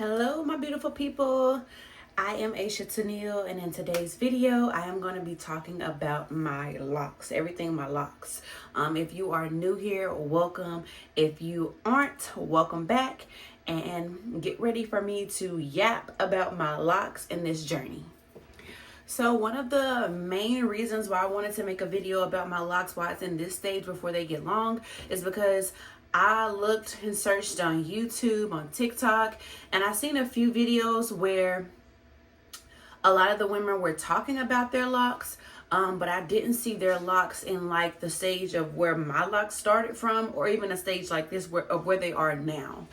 Hello, my beautiful people. I am Aisha Tennille, and in today's video, I am going to be talking about my locks, everything my locks. If you are new here, welcome. If you aren't, welcome back, and get ready for me to yap about my locks in this journey. So one of the main reasons why I wanted to make a video about my locks while it's in this stage before they get long is because I looked and searched on YouTube, on TikTok, and I seen a few videos where a lot of the women were talking about their locks, but I didn't see their locks in like the stage of where my locks started from, or even a stage like this of where they are now.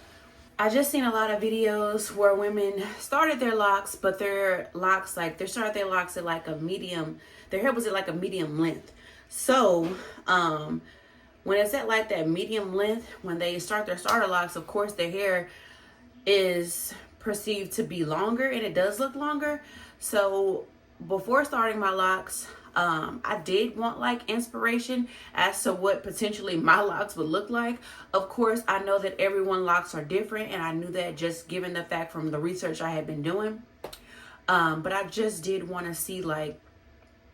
I just seen a lot of videos where women started their locks, but their locks, like they started their locks at like a medium, their hair was at like a medium length. So, when it's at like that medium length, when they start their starter locks, of course their hair is perceived to be longer, and it does look longer. So before starting my locks, I did want like inspiration as to what potentially my locks would look like. Of course, I know that everyone's locks are different, and I knew that just given the fact from the research I had been doing. But I just did want to see like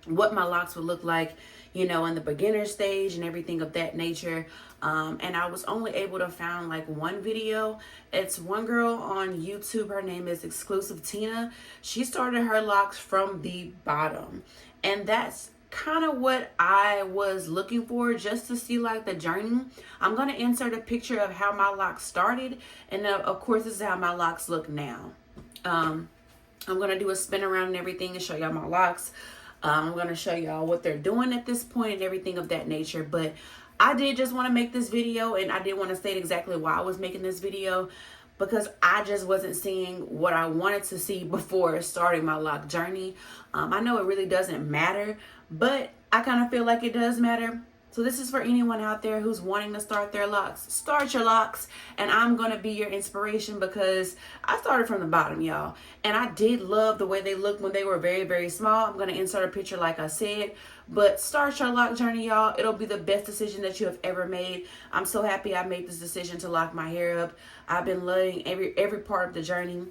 what my locks would look like, you know, in the beginner stage and everything of that nature. And I was only able to find like one video. It's one girl on YouTube. Her name is Exclusive Tina. She started her locks from the bottom. And that's kind of what I was looking for, just to see like the journey. I'm going to insert a picture of how my locks started. And of course, this is how my locks look now. I'm going to do a spin around and everything and show y'all my locks. I'm going to show y'all what they're doing at this point and everything of that nature. But I did just want to make this video, and I did want to state exactly why I was making this video, because I just wasn't seeing what I wanted to see before starting my lock journey. I know it really doesn't matter, but I kind of feel like it does matter. So this is for anyone out there who's wanting to start their locks. Start your locks, and I'm going to be your inspiration, because I started from the bottom, y'all. And I did love the way they looked when they were very, very small. I'm going to insert a picture like I said. But start your lock journey, y'all. It'll be the best decision that you have ever made. I'm so happy I made this decision to lock my hair up. I've been loving every part of the journey.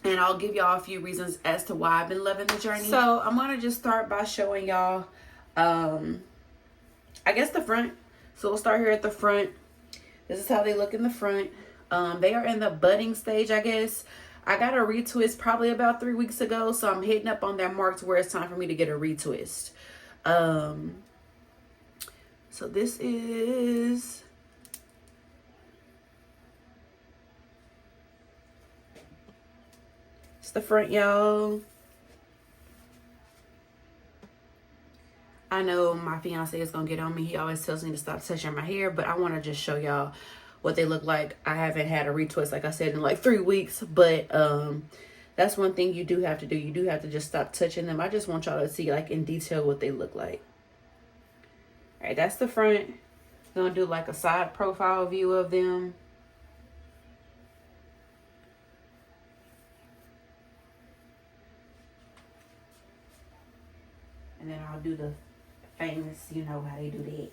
And I'll give y'all a few reasons as to why I've been loving the journey. So I'm going to just start by showing y'all I guess the front. So we'll start here at the front. This is how they look in the front. They are in the budding stage, I guess. I got a retwist probably about 3 weeks ago, so I'm hitting up on that mark to where it's time for me to get a retwist. So this is it's the front, y'all. I know my fiance is gonna get on me. He always tells me to stop touching my hair, but I want to just show y'all what they look like. I haven't had a retwist, like I said, in like 3 weeks, but that's one thing you do have to do. You do have to just stop touching them. I just want y'all to see like in detail what they look like. All right, that's the front. I'm gonna do like a side profile view of them. And then I'll do the famous, you know how they do that.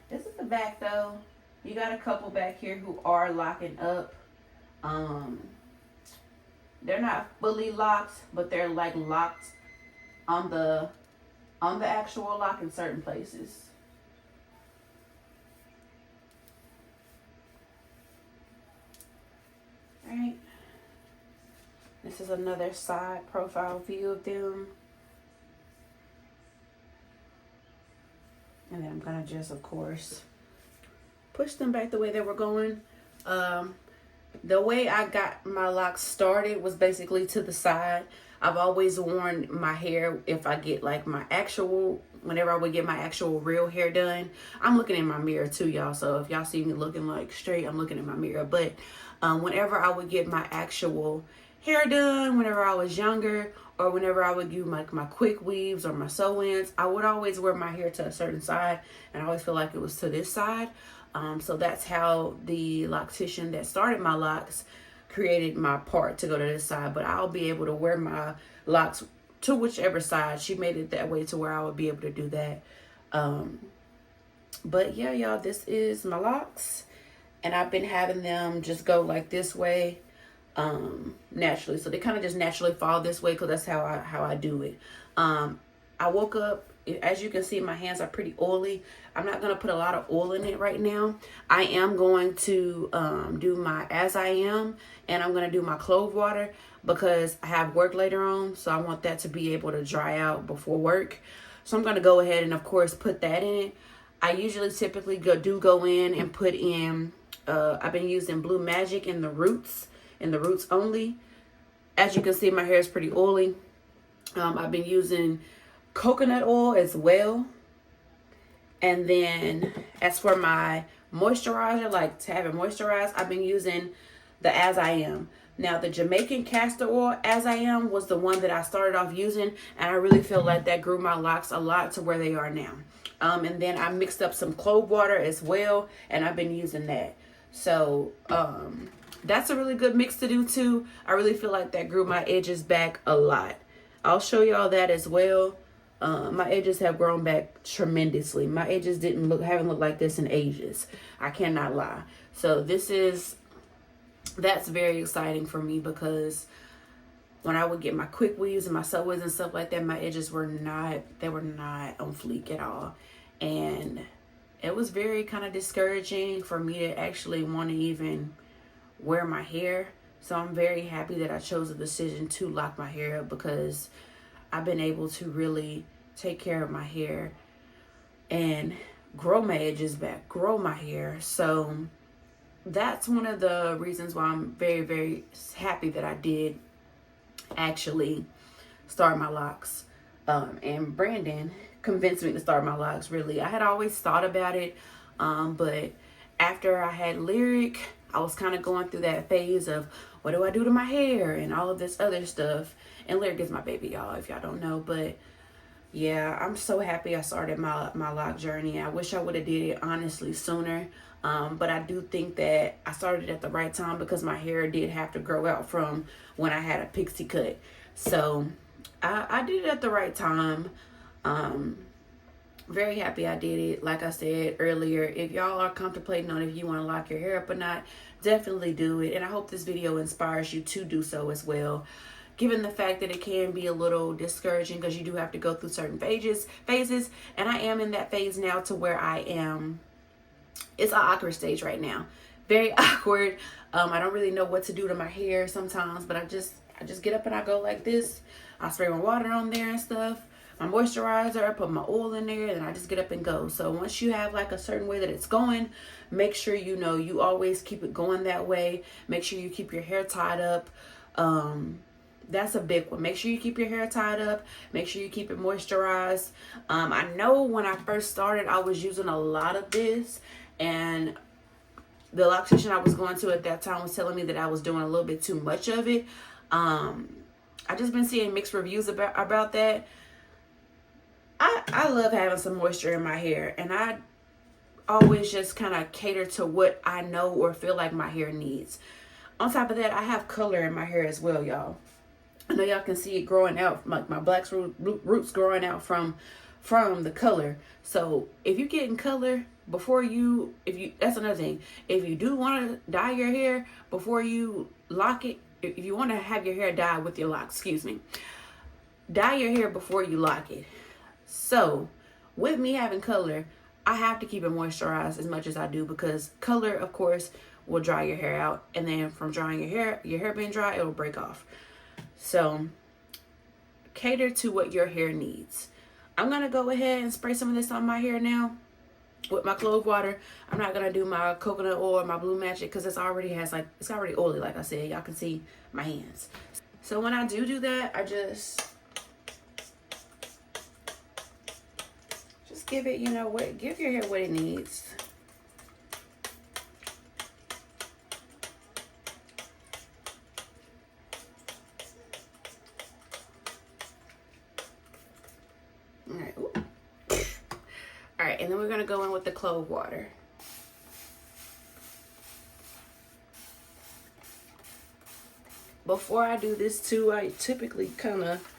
This is the back though. You got a couple back here who are locking up. They're not fully locked, but they're like locked on the actual lock in certain places. All right. This is another side profile view of them. And then I'm gonna just, of course, push them back the way they were going. The way I got my locks started was basically to the side. I've always worn my hair, if I get like my actual, whenever I would get my actual real hair done. I'm looking in my mirror too, y'all. So if y'all see me looking like straight, I'm looking in my mirror. But whenever I would get my actual hair done, whenever I was younger, or whenever I would do like my quick weaves or my sew-ins, I would always wear my hair to a certain side, and I always feel like it was to this side. So that's how the loctician that started my locks created my part to go to this side. But I'll be able to wear my locks to whichever side. She made it that way to where I would be able to do that. But yeah, y'all, this is my locks, and I've been having them just go like this way naturally. So they kind of just naturally fall this way because that's how I do it. I woke up, as you can see, my hands are pretty oily. I'm not going to put a lot of oil in it right now. I am going to do my As I Am, and I'm going to do my clove water because I have work later on. So I want that to be able to dry out before work. So I'm going to go ahead and, of course, put that in it. I usually typically go in and put in, I've been using Blue Magic in the roots only. As you can see, my hair is pretty oily. I've been using coconut oil as well. And then as for my moisturizer, like to have it moisturized, I've been using the As I Am. Now the Jamaican castor oil As I Am was the one that I started off using, and I really feel like that grew my locks a lot to where they are now. And then I mixed up some clove water as well, and I've been using that. So that's a really good mix to do too. I really feel like that grew my edges back a lot. I'll show y'all that as well. My edges have grown back tremendously. My edges haven't looked like this in ages. I cannot lie. So that's very exciting for me because when I would get my quick weaves and my subways and stuff like that, my edges were not on fleek at all. And it was very kind of discouraging for me to actually want to even wear my hair. So I'm very happy that I chose the decision to lock my hair up because I've been able to really take care of my hair and grow my edges back, grow my hair. So that's one of the reasons why I'm very, very happy that I did actually start my locks. And Brandon convinced me to start my locks, really. I had always thought about it, but after I had Lyric, I was kind of going through that phase of what do I do to my hair and all of this other stuff. And Lyric is my baby, y'all, if y'all don't know. But yeah, I'm so happy I started my lock journey. I wish I would have did it honestly sooner. But I do think that I started at the right time because my hair did have to grow out from when I had a pixie cut. So I did it at the right time. Very happy I did it. Like I said earlier, if y'all are contemplating on if you want to lock your hair up or not, definitely do it. And I hope this video inspires you to do so as well. Given the fact that it can be a little discouraging because you do have to go through certain phases. And I am in that phase now to where I am. It's an awkward stage right now. Very awkward. I don't really know what to do to my hair sometimes, but I just get up and I go like this. I spray my water on there and stuff. My moisturizer, I put my oil in there, and I just get up and go. So once you have like a certain way that it's going, make sure you always keep it going that way. Make sure you keep your hair tied up. That's a big one. Make sure you keep your hair tied up. Make sure you keep it moisturized. I know when I first started, I was using a lot of this, and the loctician I was going to at that time was telling me that I was doing a little bit too much of it. I just been seeing mixed reviews about that. I love having some moisture in my hair, and I always just kind of cater to what I know or feel like my hair needs. On top of that, I have color in my hair as well, y'all. I know y'all can see it growing out, like my black roots growing out from the color. So if you're getting color before that's another thing. If you do want to dye your hair before you lock it, if you want to have your hair dyed with your locks, dye your hair before you lock it. So with me having color, I have to keep it moisturized as much as I do because color, of course, will dry your hair out. And then from drying your hair being dry, it will break off. So cater to what your hair needs. I'm going to go ahead and spray some of this on my hair now with my clove water. I'm not going to do my coconut oil or my Blue Magic because it's already oily, like I said. Y'all can see my hands. So when I do that, I just give it, give your hair what it needs. All right. Ooh. All right, and then we're going to go in with the clove water. Before I do this too, I typically kind of,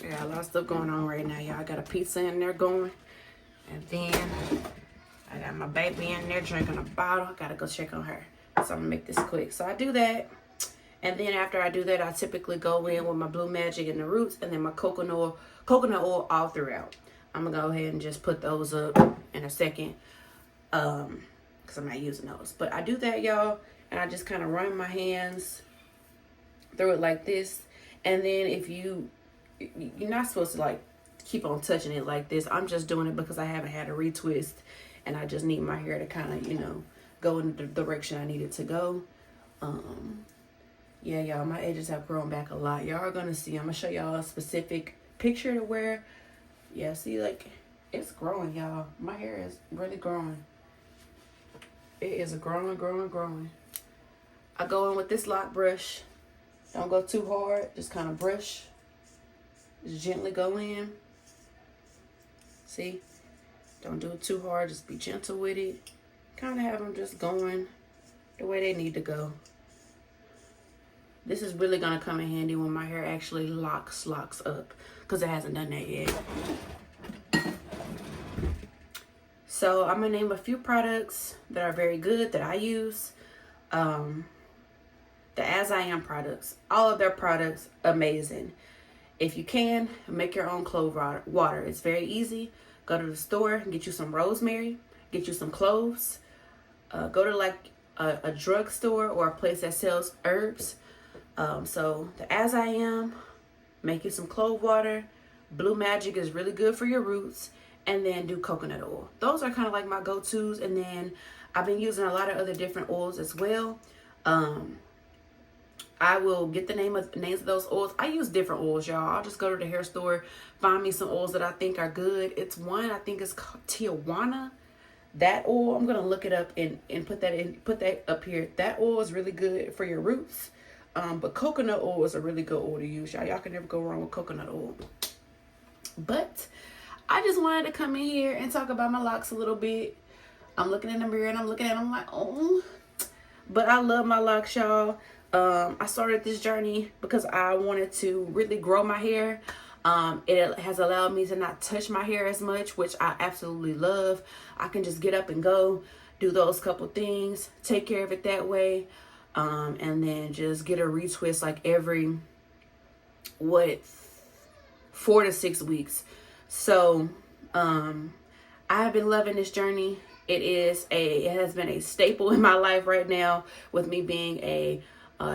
I got a lot of stuff going on right now, y'all. I got a pizza in there going. And then I got my baby in there drinking a bottle. I got to go check on her. minutes. I'm gonna make this quick. So I do that. And then after I do that, I typically go in with my Blue Magic and the roots, and then my coconut oil all throughout. I'm gonna go ahead and just put those up in a second, because I'm not using those. But I do that, y'all, and I just kind of run my hands through it like this. And then if you're not supposed to like keep on touching it like this. I'm just doing it because I haven't had a retwist, and I just need my hair to kind of, you know, go in the direction I need it to go. Yeah, y'all, my edges have grown back a lot. Y'all are gonna see. I'm gonna show y'all a specific picture to where, yeah, see, like, it's growing, y'all. My hair is really growing. It is growing. I go in with this lock brush. Don't go too hard. Just kind of brush. Just gently go in. See? Don't do it too hard. Just be gentle with it. Kind of have them just going the way they need to go. This is really going to come in handy when my hair actually locks up, because it hasn't done that yet. So I'm going to name a few products that are very good that I use. The As I Am products. All of their products, amazing. If you can, make your own clove water. It's very easy. Go to the store and get you some rosemary. Get you some cloves. Go to like a drugstore or a place that sells herbs. So the As I Am, make you some clove water. Blue Magic is really good for your roots. And then do coconut oil. Those are kind of like my go-tos. And then I've been using a lot of other different oils as well. I will get the names of those oils. I use different oils, y'all. I'll just go to the hair store, find me some oils that I think are good. It's one, I think it's called Tijuana. That oil, I'm gonna look it up and put that up here. That oil is really good for your roots. But coconut oil is a really good oil to use, y'all. Y'all can never go wrong with coconut oil. But I just wanted to come in here and talk about my locks a little bit. I'm looking in the mirror and I'm looking at them like, oh. But I love my locks, y'all. I started this journey because I wanted to really grow my hair. It has allowed me to not touch my hair as much, which I absolutely love. I can just get up and go, do those couple things, take care of it that way, and then just get a retwist like every, 4 to 6 weeks. So I have been loving this journey. It has been a staple in my life right now, with me being a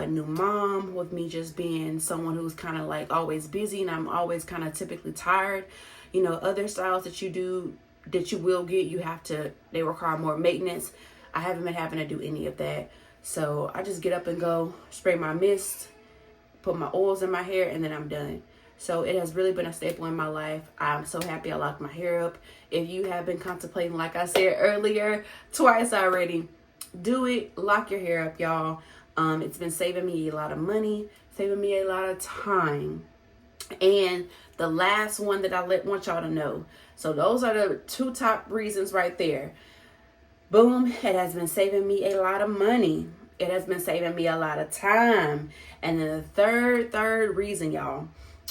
new mom, with me just being someone who's kind of like always busy, and I'm always kind of typically tired. You know, other styles that you will get, they require more maintenance. I haven't been having to do any of that. So I just get up and go, spray my mist, put my oils in my hair, and then I'm done. So it has really been a staple in my life. I'm so happy I locked my hair up. If you have been contemplating, like I said earlier, twice already, do it. Lock your hair up, y'all. It's been saving me a lot of money, saving me a lot of time. And the last one that I want y'all to know. So those are the 2 top reasons right there. Boom, it has been saving me a lot of money. It has been saving me a lot of time. And then the third reason, y'all,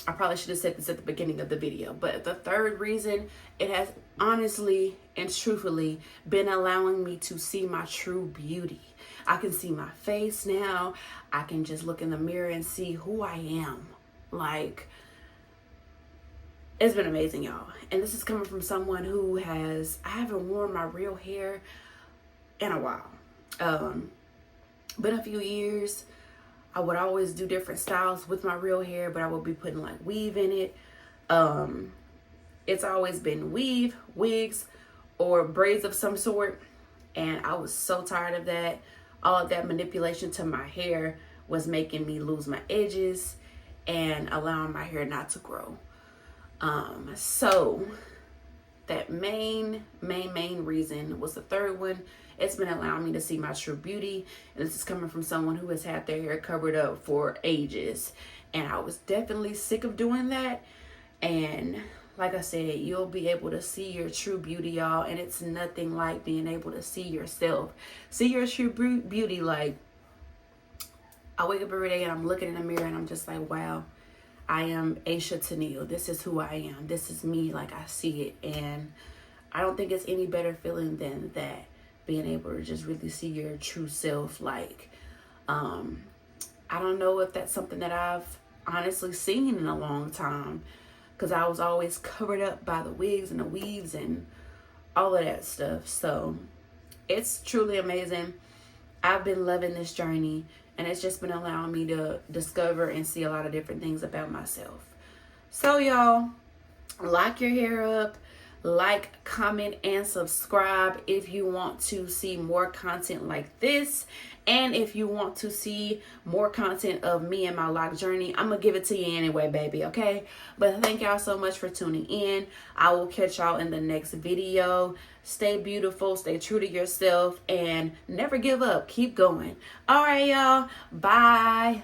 I probably should have said this at the beginning of the video, but the third reason, it has honestly and truthfully been allowing me to see my true beauty. I can see my face now. I can just look in the mirror and see who I am. Like, it's been amazing, y'all. And this is coming from someone who I haven't worn my real hair in a while. Been a few years. I would always do different styles with my real hair, but I would be putting like weave in it. It's always been weave, wigs, or braids of some sort. And I was so tired of that. All of that manipulation to my hair was making me lose my edges and allowing my hair not to grow. So that main reason was the third one. It's been allowing me to see my true beauty. And this is coming from someone who has had their hair covered up for ages. And I was definitely sick of doing that. And like I said, you'll be able to see your true beauty, y'all. And it's nothing like being able to see yourself. See your true beauty. Like, I wake up every day and I'm looking in the mirror and I'm just like, wow, I am Aisha Tennille. This is who I am. This is me like I see it. And I don't think it's any better feeling than that. being able to just really see your true self. Like, I don't know if that's something that I've honestly seen in a long time, because I was always covered up by the wigs and the weaves and all of that stuff. So it's truly amazing. I've been loving this journey, and it's just been allowing me to discover and see a lot of different things about myself. So y'all, lock your hair up, like, comment, and subscribe if you want to see more content like this. And if you want to see more content of me and my lock journey, I'm going to give it to you anyway, baby, okay? But thank y'all so much for tuning in. I will catch y'all in the next video. Stay beautiful, stay true to yourself, and never give up. Keep going. All right, y'all. Bye.